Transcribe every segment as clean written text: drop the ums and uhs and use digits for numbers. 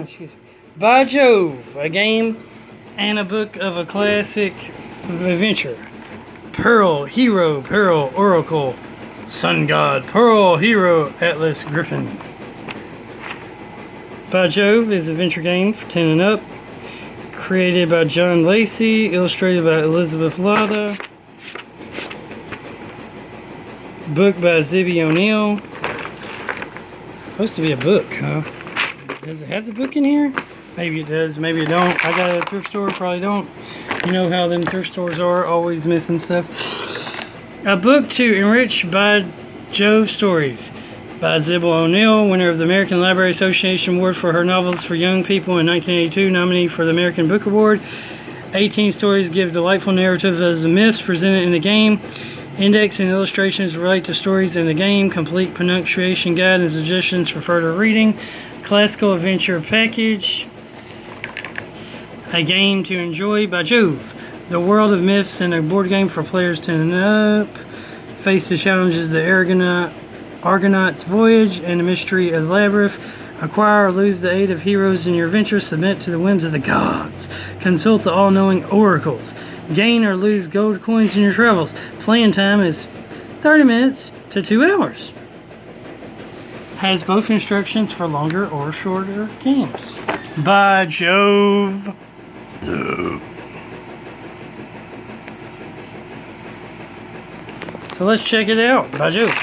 Excuse me. By Jove, a game and a book of a classic adventure. Pearl, Hero, Peril, Oracle, Sun God, Pearl, Hero, Atlas, Griffin. By Jove is an adventure game for 10 and up. Created by John Lacey, illustrated by Elizabeth Latta. Book by Zibby O'Neill. It's supposed to be a book, huh? Does it have the book in here? Maybe it does, maybe it don't. I got it at a thrift store, probably don't. You know how them thrift stores are, always missing stuff. A book to enrich By Jove stories by Zibby O'Neill, winner of the American Library Association Award for her novels for young people in 1982, nominee for the American Book Award. 18 stories give delightful narrative of the myths presented in the game. Index and illustrations relate to stories in the game. Complete pronunciation guide and suggestions for further reading. Classical adventure package. A game to enjoy by Jove. The world of myths and a board game for players 10 and up. Face the challenges of the Argonaut's voyage and the mystery of the labyrinth. Acquire or lose the aid of heroes in your adventure. Submit to the whims of the gods. Consult the all-knowing oracles. Gain or lose gold coins in your travels. Playing time is 30 minutes to 2 hours. Has both instructions for longer or shorter games. By Jove. So let's check it out. By Jove.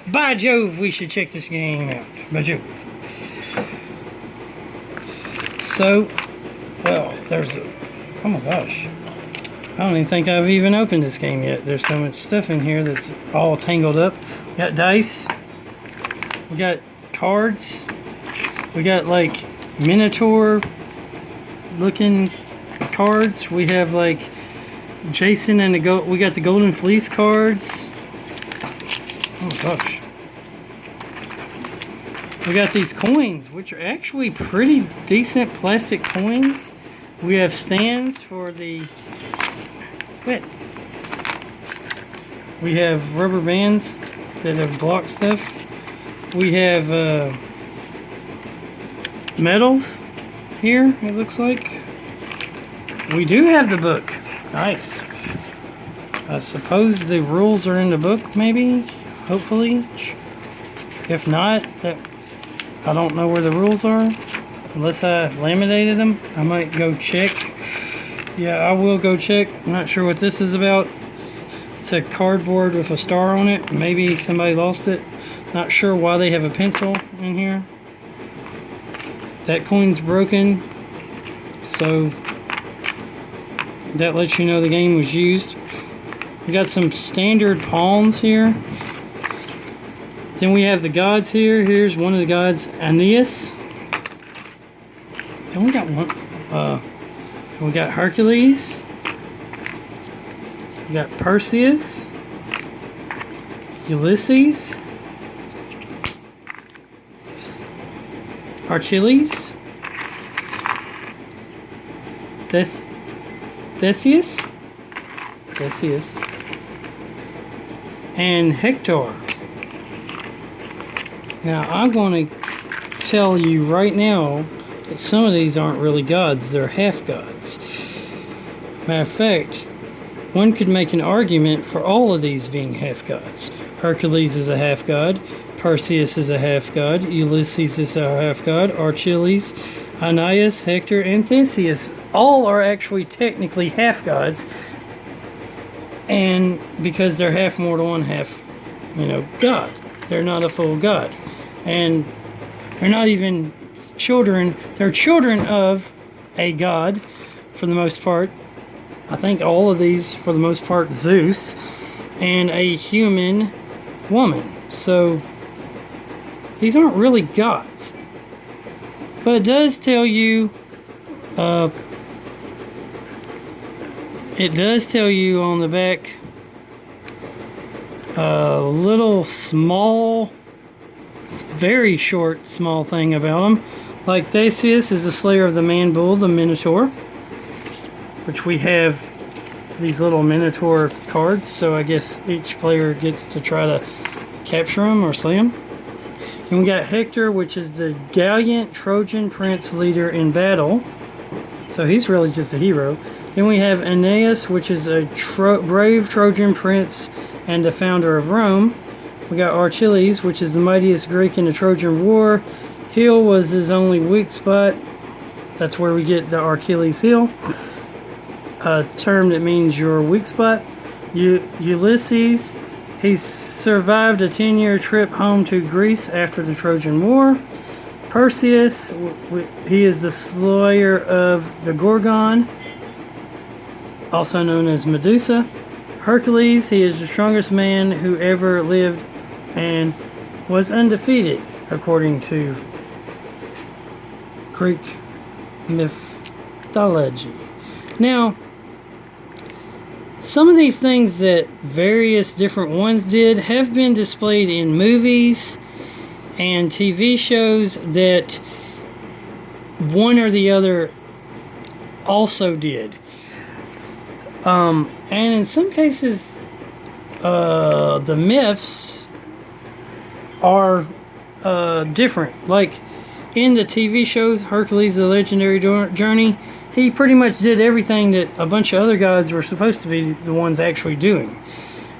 By Jove, we should check this game out. By Jove. So, well, there's a... Oh my gosh. I don't even think I've even opened this game yet. There's so much stuff in here that's all tangled up. We got dice. We got cards. We got like Minotaur looking cards. We have like Jason and the we got the Golden Fleece cards. Oh gosh. We got these coins, which are actually pretty decent plastic coins. We have stands for the... Quit. We have rubber bands that have blocked stuff. We have medals here, it looks like. We do have the book. Nice. I suppose the rules are in the book, maybe? Hopefully. If not, I don't know where the rules are. Unless I laminated them, I might go check. Yeah, I will go check. I'm not sure what this is about. It's a cardboard with a star on it. Maybe somebody lost it. Not sure why they have a pencil in here. That coin's broken. So that lets you know the game was used. We got some standard pawns here. Then we have the gods here. Here's one of the gods, Aeneas. Then we got one. We got Hercules. We got Perseus. Ulysses. Achilles. Theseus. And Hector. Now I'm going to tell you right now that some of these aren't really gods, they're half gods. Matter of fact, one could make an argument for all of these being half gods. Hercules is a half god, Perseus is a half god, Ulysses is a half god, Achilles, Aeneas, Hector, and Theseus all are actually technically half gods, and because they're half mortal and half, god. They're not a full god. And they're not even children. They're children of a god, for the most part. I think all of these, for the most part, Zeus, and a human woman. So, these aren't really gods. But it does tell you, on the back, a little small, very short, small thing about them. Like Theseus is the slayer of the man bull, the Minotaur, which we have these little Minotaur cards, so I guess each player gets to try to capture them or slay them. And we got Hector, which is the gallant Trojan prince leader in battle. So he's really just a hero. Then we have Aeneas, which is a brave Trojan prince and the founder of Rome. We got Achilles, which is the mightiest Greek in the Trojan War. Heel was his only weak spot. That's where we get the Achilles heel, a term that means your weak spot. Ulysses, he survived a 10-year trip home to Greece after the Trojan War. Perseus, he is the slayer of the Gorgon, also known as Medusa. Hercules, he is the strongest man who ever lived and was undefeated, according to Greek mythology. Now, some of these things that various different ones did have been displayed in movies and TV shows that one or the other also did. And in some cases, the myths are different. Like in the TV shows, Hercules, the Legendary Journey, he pretty much did everything that a bunch of other gods were supposed to be the ones actually doing.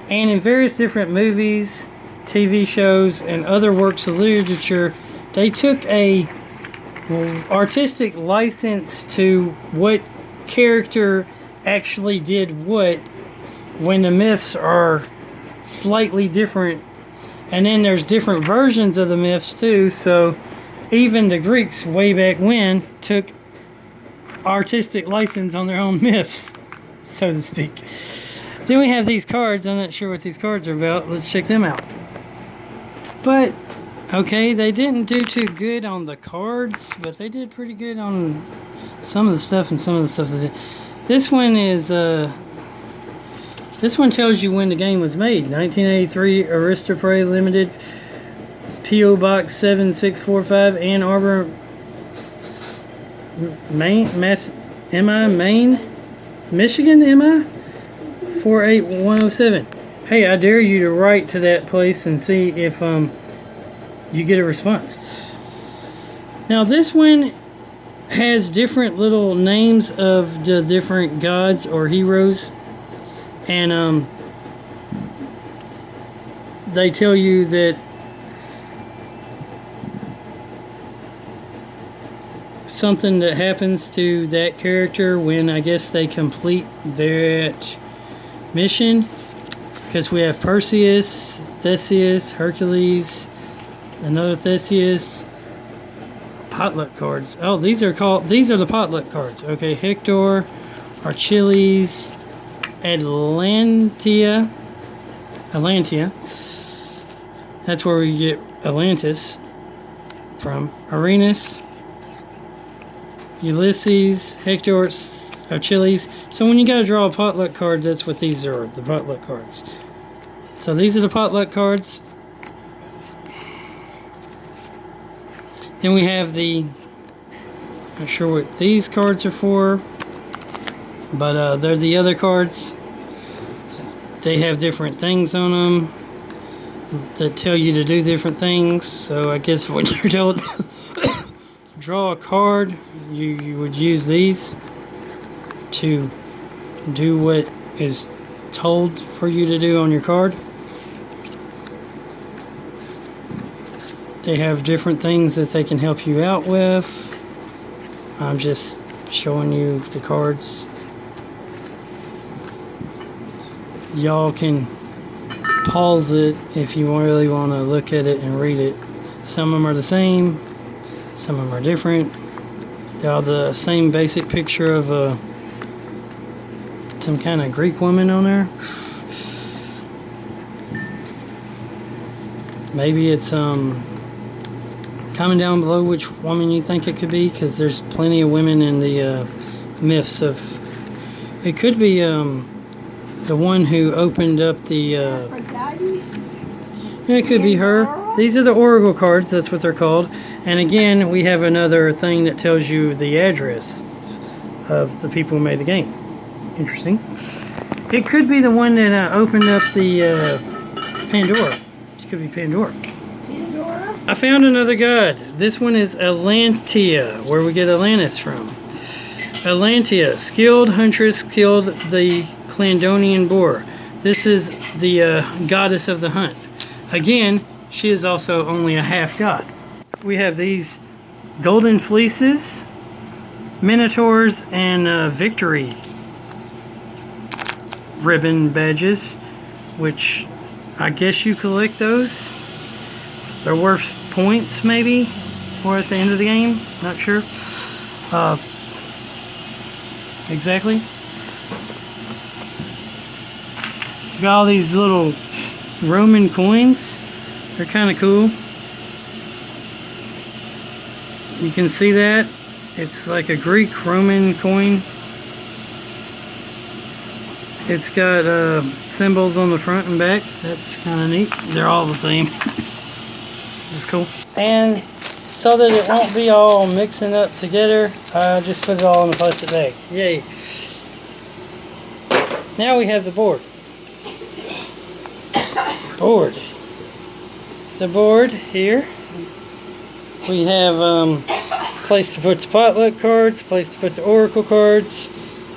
And in various different movies, TV shows, and other works of literature, they took a artistic license to what character actually did what, when the myths are slightly different. And then there's different versions of the myths too, so even the Greeks way back when took artistic license on their own myths, so to speak. Then we have these cards. I'm not sure what these cards are about. Let's check them out. But okay, they didn't do too good on the cards, but they did pretty good on some of the stuff and some of the stuff they did. This one is this one tells you when the game was made. 1983, Aristopray Limited, P.O. Box 7645, Ann Arbor, Maine, Michigan, 48107. Hey, I dare you to write to that place and see if you get a response. Now this one has different little names of the different gods or heroes, and they tell you that something that happens to that character when I guess they complete that mission, because we have Perseus, Theseus, Hercules, another Theseus. Potluck cards. Oh, these are the potluck cards. Okay, Hector, Achilles, Atlantia. That's where we get Atlantis from. Arenas, Ulysses, Hector, Achilles. So when you gotta draw a potluck card, that's what these are, the potluck cards. So these are the potluck cards. Then we have the, not sure what these cards are for, but they're the other cards. They have different things on them that tell you to do different things. So I guess when you're told draw a card, you would use these to do what is told for you to do on your card. They have different things that they can help you out with. I'm just showing you the cards. Y'all can pause it if you really want to look at it and read it. Some of them are the same, some of them are different. They're all the same basic picture of some kind of Greek woman on there. Maybe it's comment down below which woman you think it could be, because there's plenty of women in the myths of. It could be the one who opened up the. Yeah, it could be her. These are the Oracle cards. That's what they're called. And again, we have another thing that tells you the address of the people who made the game. Interesting. It could be the one that opened up the Pandora. It could be Pandora. I found another god. This one is Atlantia, where we get Atlantis from. Atlantia, skilled huntress, killed the Clandonian boar. This is the goddess of the hunt. Again, she is also only a half god. We have these golden fleeces, minotaurs, and victory ribbon badges, which I guess you collect those. They're worth points maybe, or at the end of the game, not sure exactly. Got all these little Roman coins. They're kind of cool. You can see that it's like a Greek Roman coin. It's got symbols on the front and back. That's kind of neat. They're all the same. It's cool. And so that it won't be all mixing up together, I just put it all in a plastic bag. Yay. Now we have the board. The board here. We have place to put the potluck cards, place to put the oracle cards,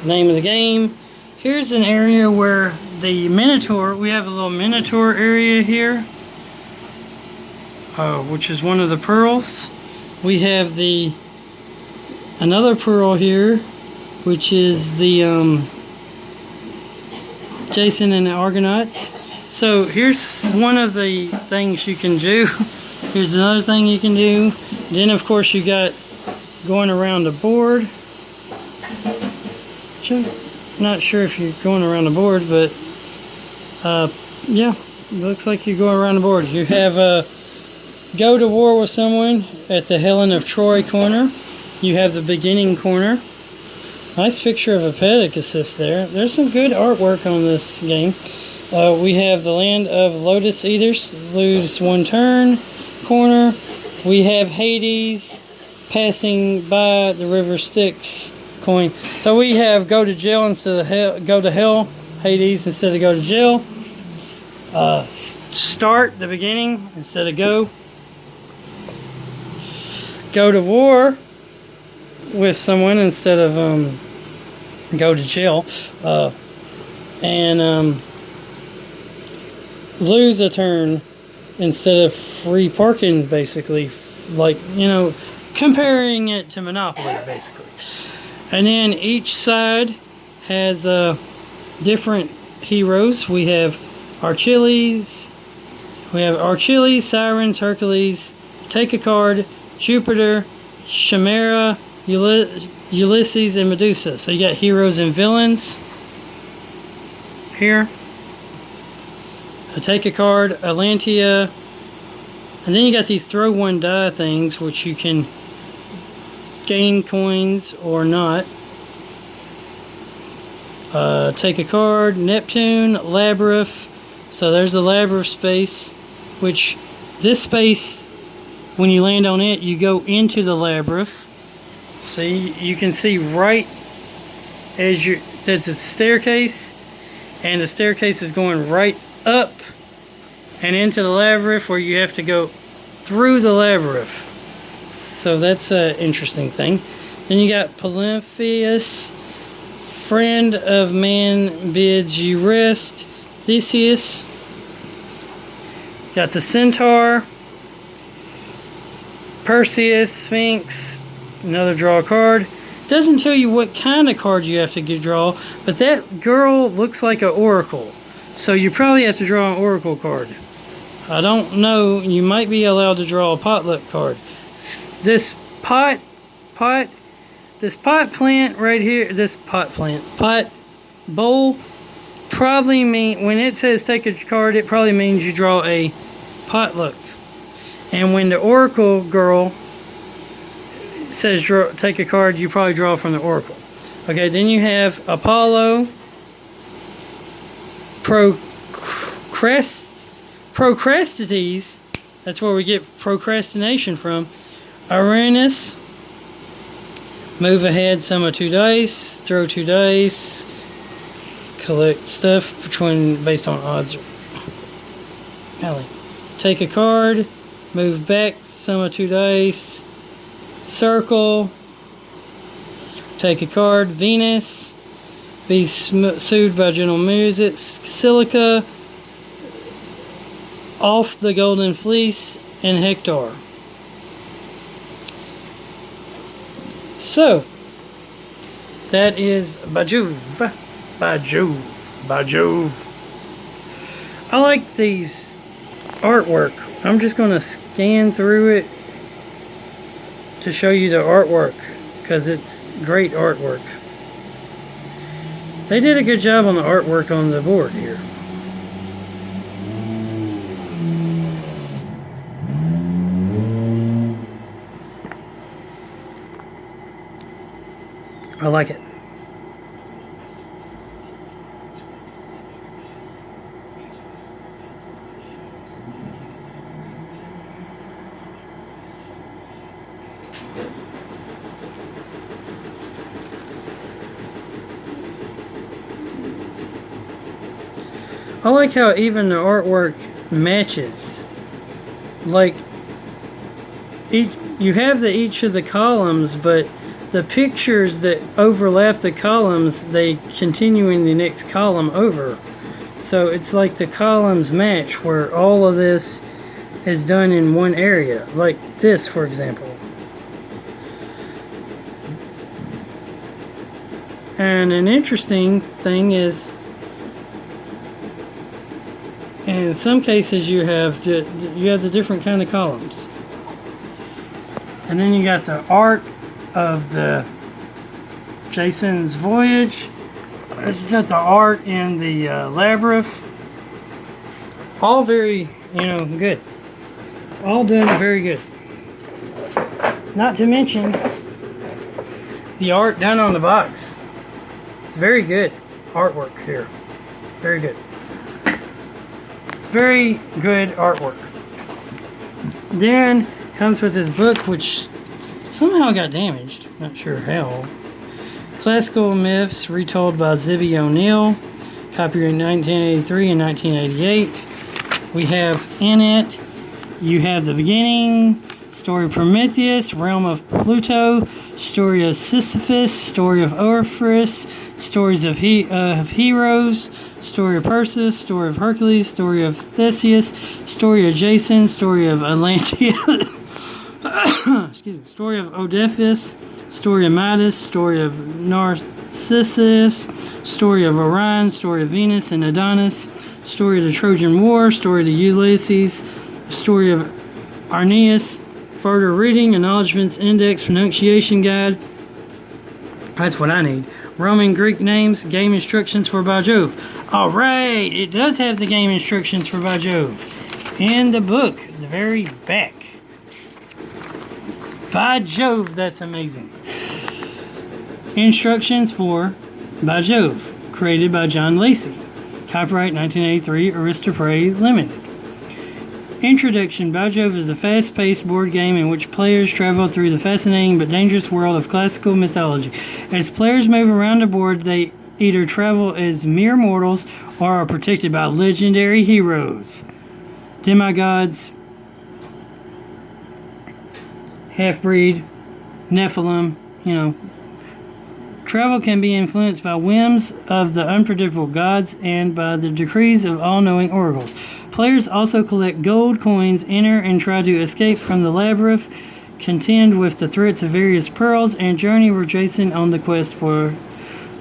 name of the game. Here's an area where the Minotaur, we have a little Minotaur area here, which is one of the pearls. We have another pearl here, which is the Jason and the Argonauts. So here's one of the things you can do. Here's another thing you can do. Then of course you got going around the board. Not sure if you're going around the board, but yeah, it looks like you're going around the board. You have go to war with someone at the Helen of Troy corner. You have the beginning corner. Nice picture of a Pegasus there. There's some good artwork on this game. We have the Land of Lotus Eaters, lose one turn corner. We have Hades, passing by the river Styx coin. So we have go to jail instead of hell, go to hell, Hades instead of go to jail. Start the beginning instead of go. Go to war with someone instead of go to jail. And lose a turn instead of free parking, basically. Like, you know, comparing it to Monopoly, basically. And then each side has different heroes. We have Achilles, Sirens, Hercules, take a card, Jupiter, Chimera, Ulysses, and Medusa. So you got heroes and villains here. Take a card, Atlantia, and then you got these throw one die things, which you can gain coins or not. Take a card, Neptune, Labyrinth. So there's the Labyrinth space, which this space, when you land on it, you go into the Labyrinth. See, you can see right as there's a staircase, and the staircase is going right up and into the labyrinth, where you have to go through the labyrinth. So that's an interesting thing. Then you got Polypheus, friend of man bids you rest. Theseus. Got the Centaur, Perseus, Sphinx. Another draw card. Doesn't tell you what kind of card you have to draw, but that girl looks like an oracle. So you probably have to draw an oracle card. I don't know. You might be allowed to draw a potluck card. This pot plant right here, pot bowl, probably mean, when it says take a card, it probably means you draw a potluck. And when the oracle girl says take a card, you probably draw from the oracle. Okay, then you have Apollo, Procrastites, that's where we get procrastination from. Uranus, move ahead, summon 2 dice, throw 2 dice, collect stuff based on odds. Take a card, Move back, summon 2 dice. Circle. Take a card. Venus. Be sued by General Music. Silica. Off the Golden Fleece. And Hector. So, that is By Jove. By Jove. By Jove. I like these artwork. I'm just going to scan through it to show you the artwork because it's great artwork. They did a good job on the artwork on the board here. I like it. I like how even the artwork matches. Like, you have each of the columns, but the pictures that overlap the columns, they continue in the next column over. So it's like the columns match where all of this is done in one area. Like this, for example. And an interesting thing is, in some cases you have the different kind of columns. And then you got the art of the Jason's voyage. You got the art in the labyrinth. All very, good. All done very good. Not to mention the art done on the box. It's very good artwork here. Very good. It's very good artwork. Then comes with this book, which somehow got damaged. Not sure how. Classical Myths Retold by Zibby O'Neill. Copyright 1983 and 1988. We have in it, you have the beginning, story of Prometheus, realm of Pluto, story of Sisyphus, story of Orpheus, stories of heroes, story of Perseus, story of Hercules, story of Theseus, story of Jason, story of Atlantis, excuse me, story of Oedipus, story of Midas, story of Narcissus, story of Orion, story of Venus and Adonis, story of the Trojan War, story of the Ulysses, story of Arnius, further reading, acknowledgements, index, pronunciation guide. That's what I need. Roman Greek names, game instructions for By Jove. Alright, it does have the game instructions for By Jove in the book, the very back. By Jove, that's amazing. Instructions for By Jove, created by John Lacey. Copyright 1983, Aristopray Limited. Introduction. By Jove is a fast-paced board game in which players travel through the fascinating but dangerous world of classical mythology. As players move around the board, they either travel as mere mortals or are protected by legendary heroes, demigods, half-breed, Nephilim, Travel can be influenced by whims of the unpredictable gods and by the decrees of all-knowing oracles. Players also collect gold coins, enter and try to escape from the labyrinth, contend with the threats of various pearls, and journey with Jason on the quest for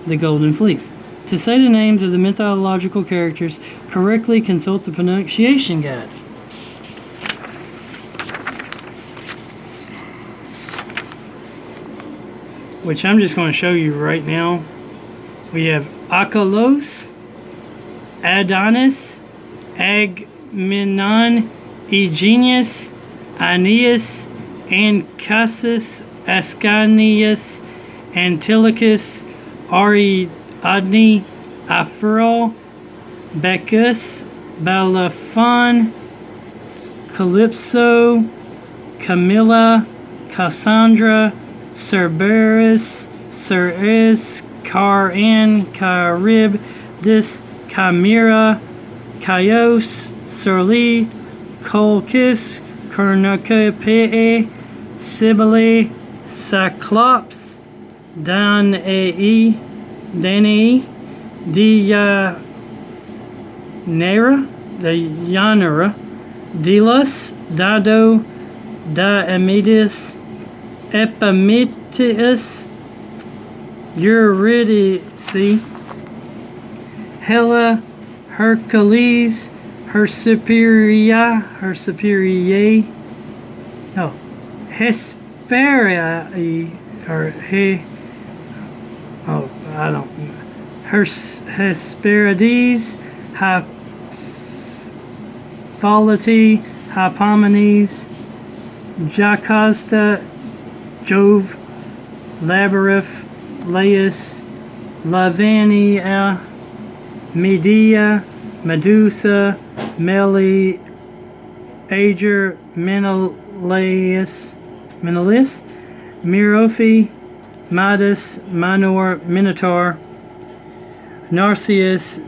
the Golden Fleece. To say the names of the mythological characters correctly, consult the pronunciation guide. Which I'm just going to show you right now. We have Akalos, Adonis, Agmenon, Aeneas, Aeneas, Ancassus, Ascanius, Antilochus, Ariadne, Aphro, Bacchus, Balaphon, Calypso, Camilla, Cassandra, Cerberus, Ceres, Charon, Charybdis, Chimera, Chios, Surly, Colchis, Cornucopia, Sibylle, Cyclops, Danae, Dianera, Delos, Dido, Diomedes, Epimetheus, Eurydice, Hella, Hercules, Hesperia, or I don't know. Hesperides, Hippolyte, Hippomenes, Jocasta, Jove, Labyrinth, Laius, Lavania, Medea, Medusa, Meli, Ager, Menelaus, Merope, Midas, Minor, Minotaur, Narcissus,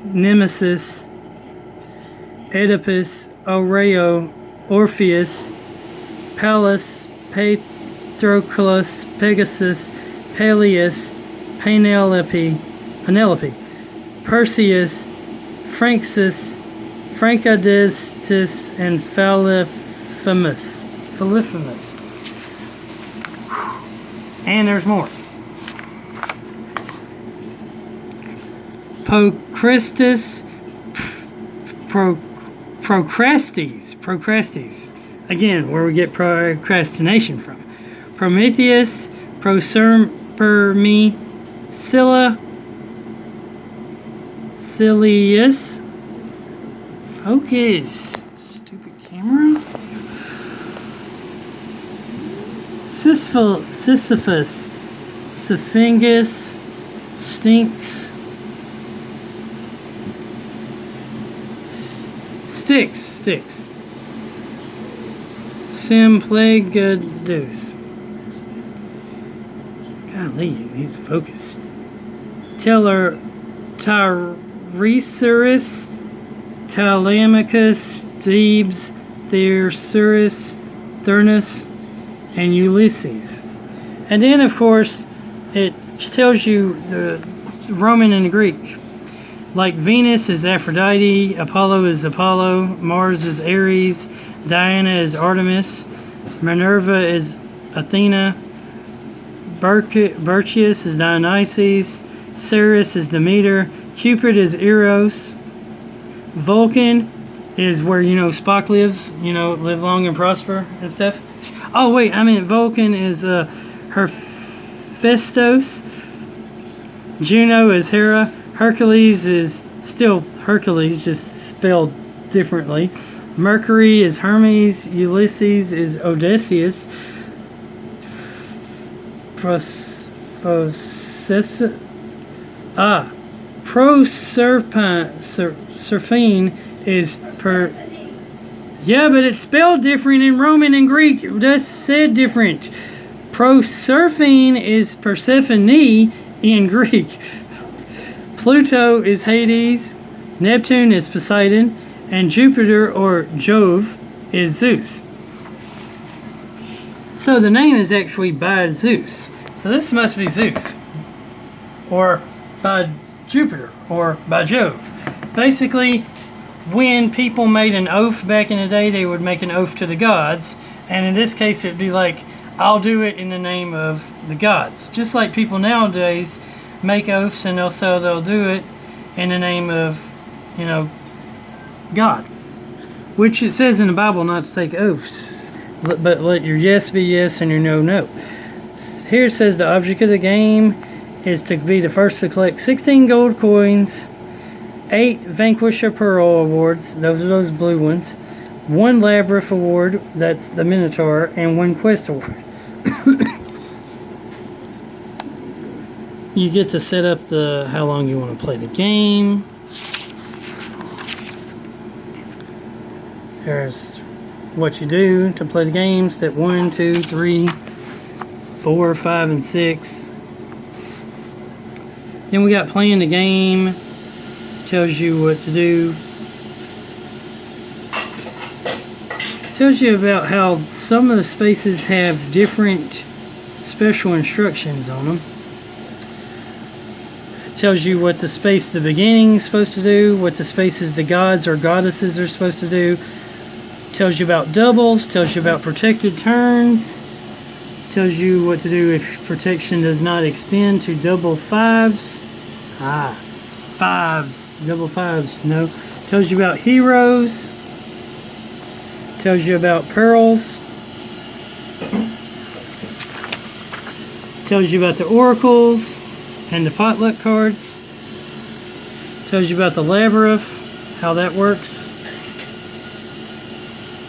Nemesis, Oedipus, Oreo, Orpheus, Pallas, Patroclus, Pegasus, Peleus, Penelope, Perseus, Franxus, Francadistus, and Philiphemus. And there's more. Procrustes, Procrustes. Again, where we get procrastination from. Prometheus, Proserpine, Scylla, Cilius. Focus. Stupid camera. Sisyphus, Syphingus, Stinks, Sticks, Symplegades. Golly, it needs to focus. Tyresurus, Telemachus, Thebes, Thesaurus, Thurnus, and Ulysses. And then, of course, it tells you the Roman and the Greek. Like Venus is Aphrodite, Apollo is Apollo, Mars is Ares, Diana is Artemis, Minerva is Athena, Bertius is Dionysus, Ceres is Demeter, Cupid is Eros, Vulcan is where, Spock lives, live long and prosper and stuff. Oh, wait, Vulcan is Hephaestus, Juno is Hera, Hercules is still Hercules, just spelled differently. Mercury is Hermes, Ulysses is Odysseus, Proserpine is yeah, but it's spelled different in Roman and Greek. It just said different. Proserpine is Persephone in Greek. Pluto is Hades, Neptune is Poseidon, and Jupiter or Jove is Zeus. So the name is actually by Zeus. So this must be Zeus, or by Jupiter, or by Jove. Basically, when people made an oath back in the day, they would make an oath to the gods, and in this case it would be like, I'll do it in the name of the gods. Just like people nowadays make oaths and they'll do it in the name of, God. Which it says in the Bible not to take oaths, but let your yes be yes and your no, no. Here it says the object of the game is to be the first to collect 16 gold coins, 8 Vanquisher Pearl awards, those are those blue ones, 1 Labyrinth award, that's the Minotaur, and 1 Quest award. You get to set up how long you want to play the game. There's what you do to play the game. Step 1, 2, 3, 4, 5, and 6. Then we got playing the game. Tells you what to do. Tells you about how some of the spaces have different special instructions on them. It tells you what the space the beginning is supposed to do, what the spaces the gods or goddesses are supposed to do. Tells you about doubles, tells you about protected turns, tells you what to do if protection does not extend to double fives. Fives, double fives, no. Tells you about heroes, tells you about perils, tells you about the oracles and the potluck cards, tells you about the labyrinth, how that works,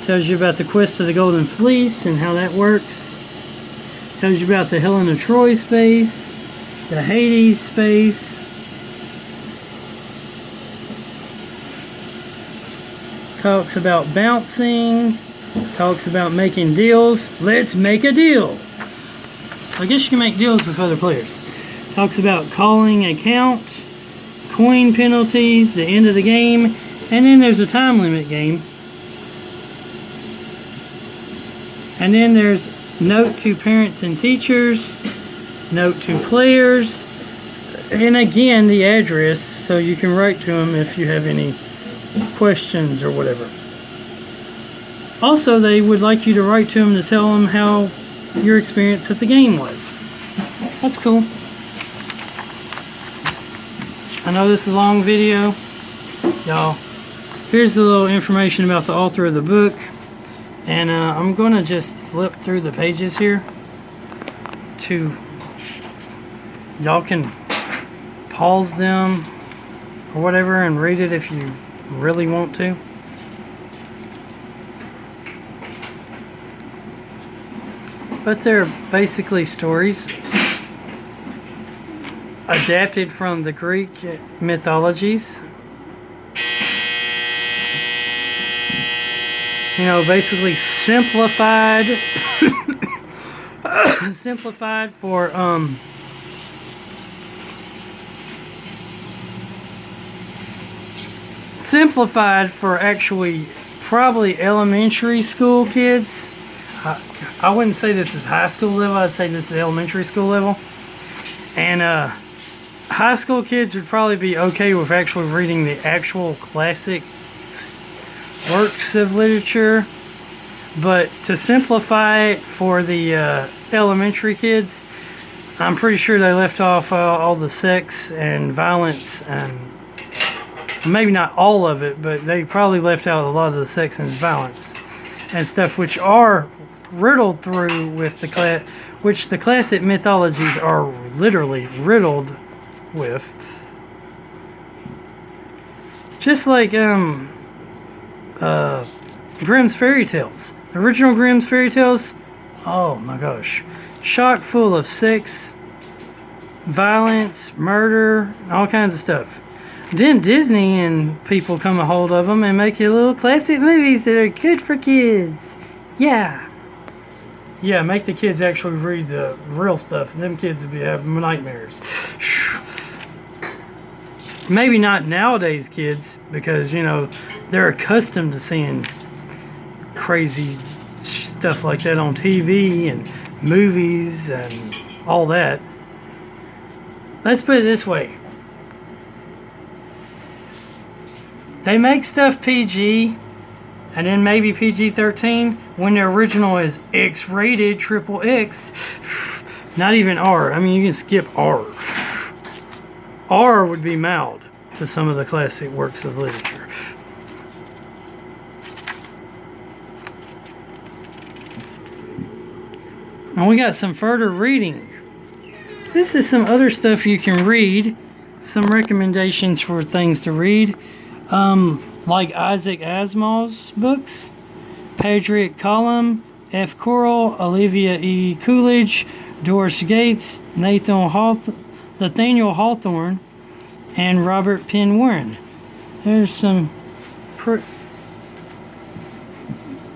tells you about the quest of the golden fleece and how that works, tells you about the Helen of Troy space, the Hades space, talks about bouncing, talks about making deals. Let's make a deal. I guess you can make deals with other players. Talks about calling a count, coin penalties, the end of the game, and then there's a time limit game. And then there's note to parents and teachers, note to players, and again the address so you can write to them if you have any questions or whatever. Also, they would like you to write to them to tell them how your experience at the game was. That's cool. I know this is a long video, y'all. Here's a little information about the author of the book, and I'm going to just flip through the pages here to y'all can pause them or whatever and read it if you really want to. But they're basically stories adapted from the Greek mythologies. You know, basically simplified simplified for actually probably elementary school kids. I wouldn't say this is high school level, I'd say this is elementary school level. And high school kids would probably be okay with actually reading the actual classic works of literature. But to simplify it for the elementary kids, I'm pretty sure they left off all the sex and violence, and maybe not all of it, but they probably left out a lot of the sex and violence and stuff which are riddled through with the which the classic mythologies are literally riddled with. Just like Grimm's fairy tales. The original Grimm's fairy tales, oh my gosh, chock full of sex, violence, murder, all kinds of stuff. Then Disney and people come a hold of them and make you little classic movies that are good for kids. Yeah, make the kids actually read the real stuff, and them kids would be having nightmares. Maybe not nowadays kids, because, you know, they're accustomed to seeing crazy stuff like that on TV and movies and all that. Let's put it this way. They make stuff PG and then maybe PG-13 when the original is X-rated, triple X. Not even R. I mean, you can skip R. R would be mild to some of the classic works of literature. And we got some further reading. This is some other stuff you can read. Some recommendations for things to read. Like Isaac Asimov's books. Patrick Collum, F. Corral, Olivia E. Coolidge, Doris Gates, Nathaniel Hawthorne, and Robert Penn Warren. There's some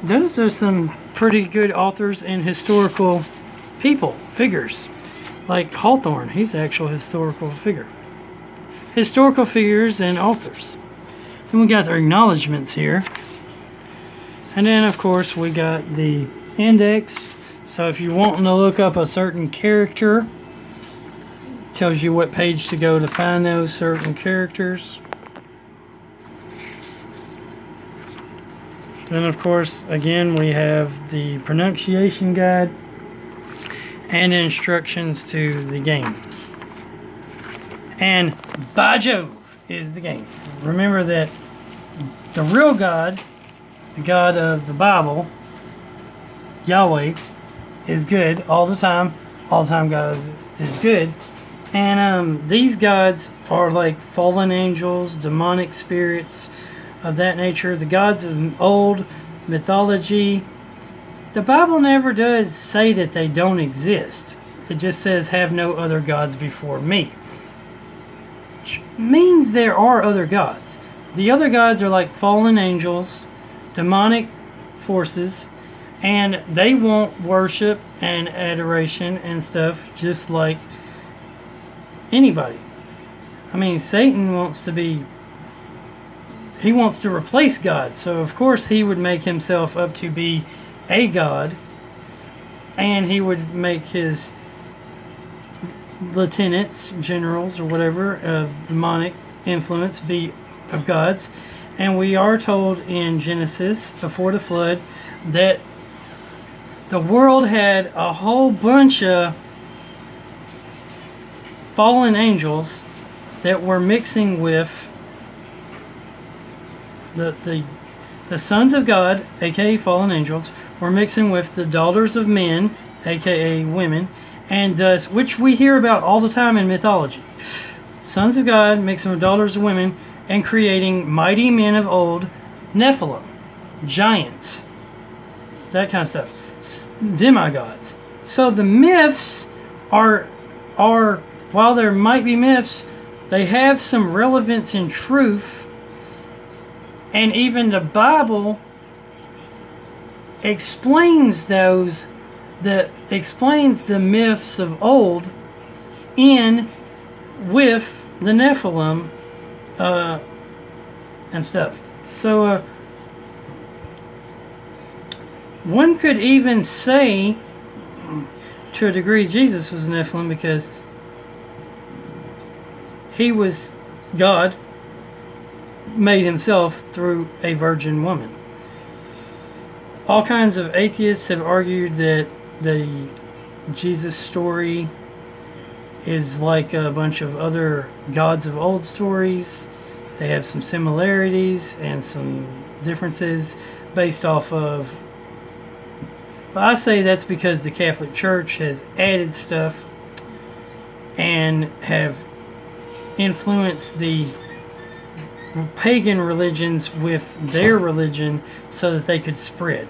those are some pretty good authors and historical figures. Like Hawthorne, he's an actual historical figure. Historical figures and authors. Then we got their acknowledgments here. And then, of course, we got the index. So if you're wanting to look up a certain character, it tells you what page to go to find those certain characters. Then, of course, again, we have the pronunciation guide and instructions to the game. And By Jove is the game. Remember that the real God, the God of the Bible, Yahweh, is good all the time. All the time God is good. And these gods are like fallen angels, demonic spirits of that nature. The gods of old mythology. The Bible never does say that they don't exist. It just says, have no other gods before me. Which means there are other gods. The other gods are like fallen angels, demonic forces, and they want worship and adoration and stuff just like anybody. I mean, Satan wants to replace God, so of course he would make himself up to be a god, and he would make his lieutenants, generals, or whatever of demonic influence be of gods. And we are told in Genesis, before the flood, that the world had a whole bunch of fallen angels that were mixing with the sons of God, aka fallen angels, were mixing with the daughters of men, aka women, and thus, which we hear about all the time in mythology. Sons of God mixing with daughters of women and creating mighty men of old, Nephilim, giants, that kind of stuff, demigods. So the myths are while there might be myths, they have some relevance in truth, and even the Bible explains the myths of old with the Nephilim and stuff. So one could even say, to a degree, Jesus was a Nephilim because he was God made himself through a virgin woman. All kinds of atheists have argued that the Jesus story is like a bunch of other gods of old stories. They have some similarities and some differences based off of... But I say that's because the Catholic Church has added stuff and have influenced the pagan religions with their religion so that they could spread.